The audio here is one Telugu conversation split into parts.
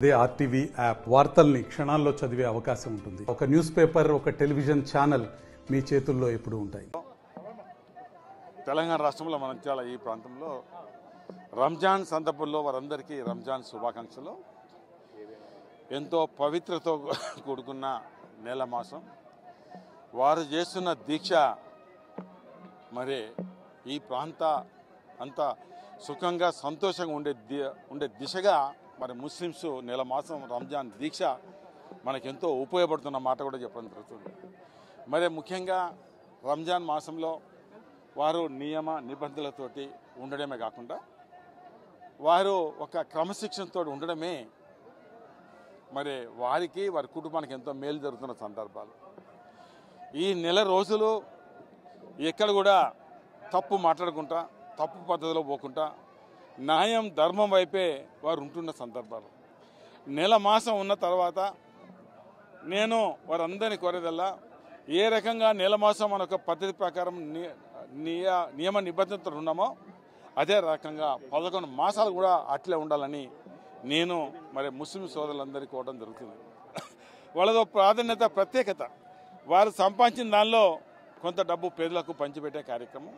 అదే ఆర్టీవీ యాప్ వార్తల్ని క్షణాల్లో చదివే అవకాశం ఉంటుంది. ఒక న్యూస్ పేపర్, ఒక టెలివిజన్ ఛానల్ మీ చేతుల్లో ఎప్పుడూ ఉంటాయి. తెలంగాణ రాష్ట్రంలో మంచిర్యాల ఈ ప్రాంతంలో రంజాన్ సందర్భంలో వారందరికీ రంజాన్ శుభాకాంక్షలు. ఎంతో పవిత్రతో కూడుకున్న నెల మాసం వారు చేస్తున్న దీక్ష మరి ఈ ప్రాంత అంతా సుఖంగా సంతోషంగా ఉండే దిశగా మరి ముస్లిమ్స్ నెల మాసం రంజాన్ దీక్ష మనకెంతో ఉపయోగపడుతున్న మాట కూడా చెప్పడం జరుగుతుంది. మరి ముఖ్యంగా రంజాన్ మాసంలో వారు నియమ నిబంధనలతోటి ఉండడమే కాకుండా వారు ఒక క్రమశిక్షణతో ఉండడమే మరి వారికి వారి కుటుంబానికి ఎంతో మేలు జరుగుతున్న సందర్భాలు. ఈ నెల రోజులు ఎక్కడ కూడా తప్పు మాట్లాడుకుంటా, తప్పు పద్ధతిలో పోకుండా న్యాయం ధర్మం వైపే వారు ఉంటున్న సందర్భాలు. నెల మాసం ఉన్న తర్వాత నేను వారందరినీ కోరేదల్లా ఏ రకంగా నెల మాసం మన ఒక పద్ధతి ప్రకారం నియమ నిబంధనతో ఉన్నామో అదే రకంగా 11 మాసాలు కూడా అట్లే ఉండాలని నేను మరి ముస్లిం సోదరులందరికీ కోవడం జరుగుతుంది. వాళ్ళతో ప్రాధాన్యత, ప్రత్యేకత వారు సంపాదించిన దానిలో కొంత డబ్బు పేదలకు పంచిపెట్టే కార్యక్రమం.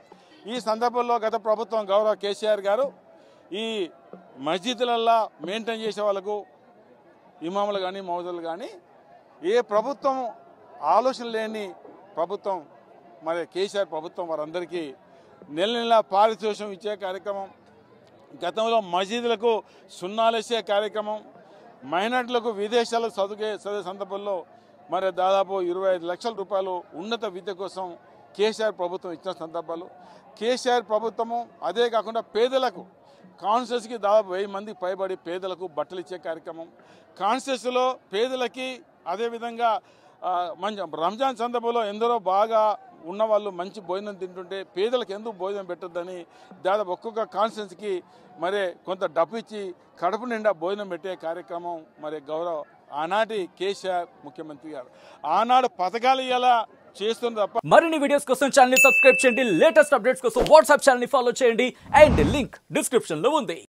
ఈ సందర్భంలో గత ప్రభుత్వం గౌరవ కేసీఆర్ గారు ఈ మస్జిద్లల్లో మెయింటైన్ చేసే వాళ్ళకు ఇమాములు కానీ మౌజులు కానీ ఏ ప్రభుత్వం ఆలోచన లేని ప్రభుత్వం మరి కేసీఆర్ ప్రభుత్వం వారందరికీ నెల నెల పారితోషికం ఇచ్చే కార్యక్రమం, గతంలో మసీదులకు సున్నాలేసే కార్యక్రమం, మైనార్టీలకు విదేశాలకు చదివే సందర్భంలో మరి దాదాపు 25 లక్షల రూపాయలు ఉన్నత విద్య కోసం కేసీఆర్ ప్రభుత్వం ఇచ్చిన సందర్భాలు. కేసీఆర్ ప్రభుత్వము అదే కాకుండా పేదలకు కాన్స్టిట్యూన్సీకి దాదాపు 1000 మంది పైబడి పేదలకు బట్టలు ఇచ్చే కార్యక్రమం, కాన్స్టిట్యూన్సీలో పేదలకి అదేవిధంగా మంచి రంజాన్ సందర్భంలో ఎందరో బాగా ఉన్నవాళ్ళు మంచి భోజనం తింటుంటే పేదలకు ఎందుకు భోజనం పెట్టొద్దని దాదాపు ఒక్కొక్క కాన్స్టిట్యూన్సీకి మరి కొంత డబ్బు ఇచ్చి కడుపు నిండా భోజనం పెట్టే కార్యక్రమం మరి గౌరవ ఆనాటి కేసీఆర్ ముఖ్యమంత్రి గారు ఆనాడు పథకాలు ఇలా చేస్తుంది తప్ప. మరిన్ని వీడియోస్ కోసం ఛానల్ ని సబ్స్క్రైబ్ చేయండి. లేటెస్ట్ అప్డేట్స్ కోసం వాట్సాప్ ఛానల్ ని ఫాలో చేయండి. అండ్ లింక్ డిస్క్రిప్షన్ లో ఉంది.